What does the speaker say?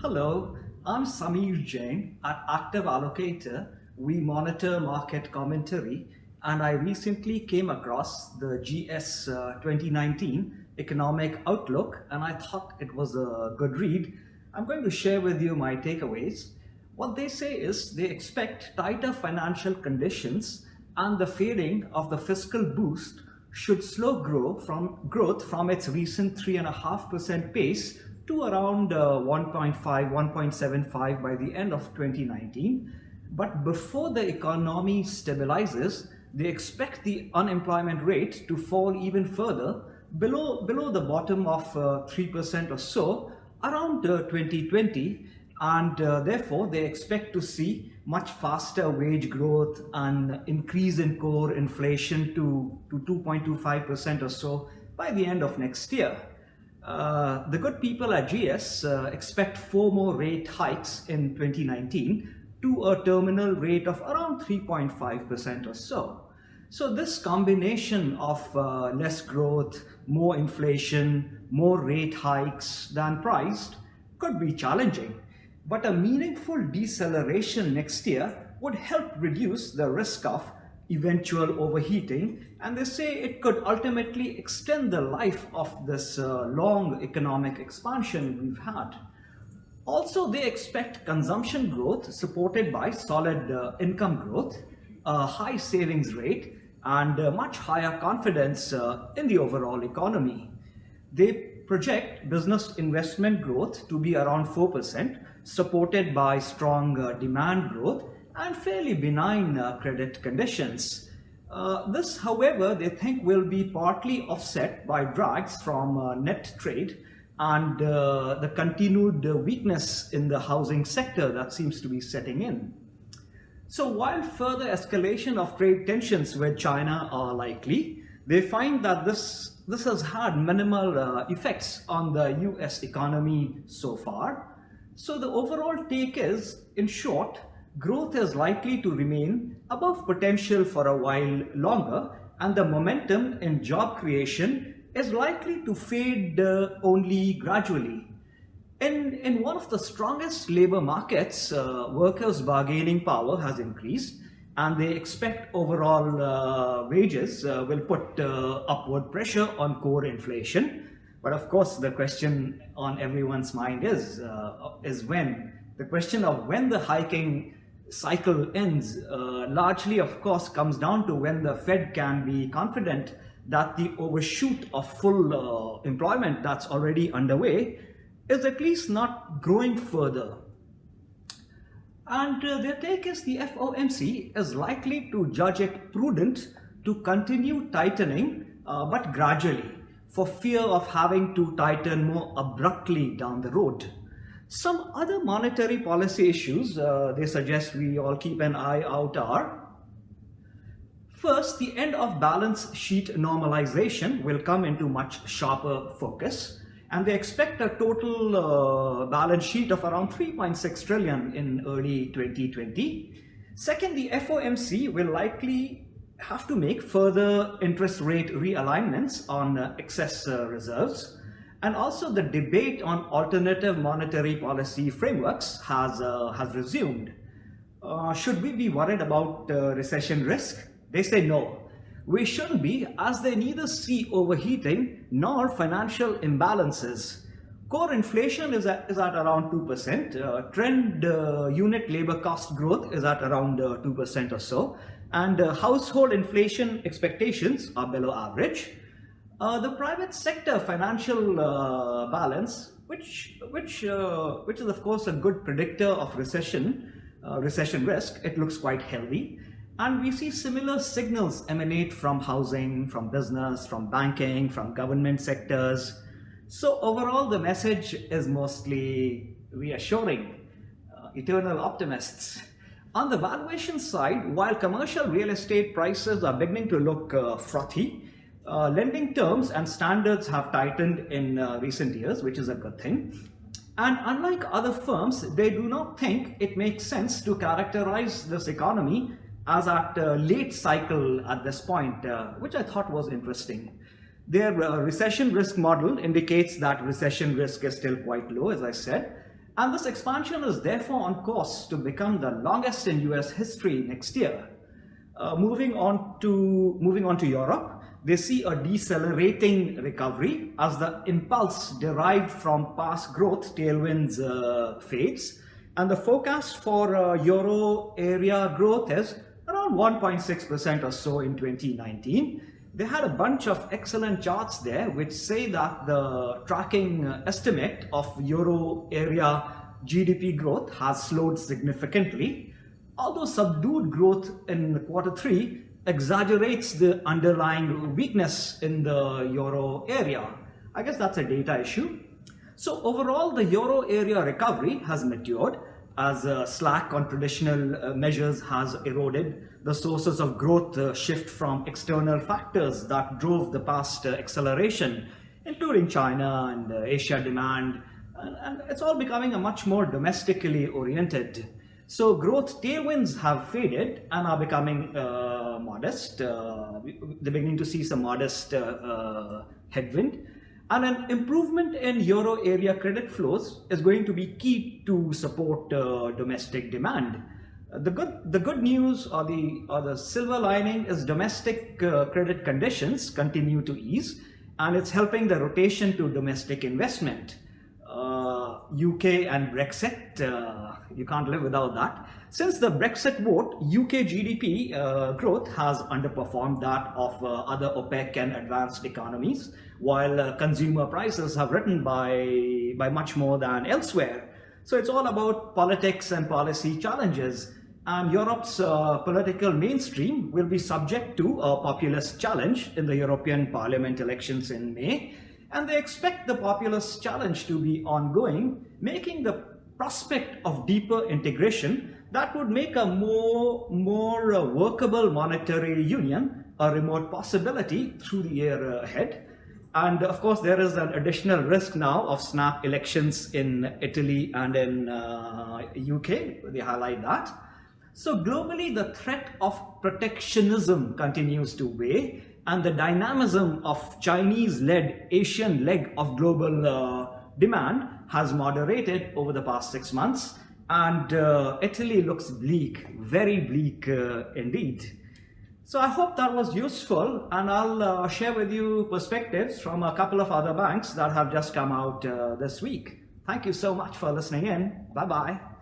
Hello, I'm Samir Jain. At Active Allocator, we monitor market commentary, and I recently came across the GS 2019 Economic Outlook, and I thought it was a good read. I'm going to share with you my takeaways. What they say is they expect tighter financial conditions and the fading of the fiscal boost should slow growth from its recent 3.5% pace to around 1.5, 1.75 by the end of 2019. But before the economy stabilizes, they expect the unemployment rate to fall even further below the bottom of 3% or so around 2020, and therefore they expect to see much faster wage growth and increase in core inflation to 2.25% or so by the end of next year. The good people at GS expect four more rate hikes in 2019 to a terminal rate of around 3.5% or so. So this combination of less growth, more inflation, more rate hikes than priced could be challenging. But a meaningful deceleration next year would help reduce the risk of eventual overheating, and they say it could ultimately extend the life of this long economic expansion we've had. Also, they expect consumption growth supported by solid income growth, a high savings rate, and much higher confidence in the overall economy. They project business investment growth to be around 4%, supported by strong demand growth and fairly benign credit conditions. This, however, they think will be partly offset by drags from net trade and the continued weakness in the housing sector that seems to be setting in. So while further escalation of trade tensions with China are likely, they find that this has had minimal effects on the US economy so far. So the overall take is, in short, growth is likely to remain above potential for a while longer, and the momentum in job creation is likely to fade only gradually. In one of the strongest labor markets, workers' bargaining power has increased, and they expect overall wages will put upward pressure on core inflation. But of course, the question on everyone's mind is when. The question of when the hiking cycle ends largely, of course, comes down to when the Fed can be confident that the overshoot of full employment that's already underway is at least not growing further. And their take is the FOMC is likely to judge it prudent to continue tightening, but gradually, for fear of having to tighten more abruptly down the road. Some other monetary policy issues they suggest we all keep an eye out are: first, the end of balance sheet normalization will come into much sharper focus, and they expect a total balance sheet of around 3.6 trillion in early 2020. Second, the FOMC will likely have to make further interest rate realignments on excess reserves, and also the debate on alternative monetary policy frameworks has resumed. Should we be worried about recession risk? They say no. We shouldn't be, as they neither see overheating nor financial imbalances. Core inflation is at around 2%. Trend unit labor cost growth is at around 2% or so. And household inflation expectations are below average. The private sector financial balance, which is of course a good predictor of recession risk, it looks quite healthy. And we see similar signals emanate from housing, from business, from banking, from government sectors. So overall, the message is mostly reassuring. Eternal optimists. On the valuation side, while commercial real estate prices are beginning to look frothy, lending terms and standards have tightened in recent years, which is a good thing. And unlike other firms, they do not think it makes sense to characterize this economy as at a late cycle at this point, which I thought was interesting. Their recession risk model indicates that recession risk is still quite low, as I said. And this expansion is therefore on course to become the longest in US history next year. Moving on to Europe, they see a decelerating recovery as the impulse derived from past growth tailwinds fades, and the forecast for euro area growth is around 1.6% or so in 2019. They had a bunch of excellent charts there which say that the tracking estimate of euro area GDP growth has slowed significantly, although subdued growth in quarter 3 exaggerates the underlying weakness in the euro area. I guess that's a data issue. So overall, the euro area recovery has matured as slack on traditional measures has eroded. The sources of growth shift from external factors that drove the past acceleration, including China and Asia demand, and it's all becoming a much more domestically oriented. So growth tailwinds have faded and are becoming modest. They're beginning to see some modest headwind. And an improvement in euro area credit flows is going to be key to support domestic demand. The good news or the silver lining is domestic credit conditions continue to ease, and it's helping the rotation to domestic investment. UK and Brexit, you can't live without that. Since the Brexit vote, UK GDP growth has underperformed that of other OPEC and advanced economies, while consumer prices have risen by much more than elsewhere. So it's all about politics and policy challenges. And Europe's political mainstream will be subject to a populist challenge in the European Parliament elections in May. And they expect the populist challenge to be ongoing, making the prospect of deeper integration that would make a more workable monetary union a remote possibility through the year ahead. And of course, there is an additional risk now of snap elections in Italy and in UK. They highlight that. So globally, the threat of protectionism continues to weigh, and the dynamism of Chinese-led Asian leg of global demand has moderated over the past 6 months, and Italy looks bleak, very bleak indeed. So I hope that was useful, and I'll share with you perspectives from a couple of other banks that have just come out this week. Thank you so much for listening in. Bye-bye.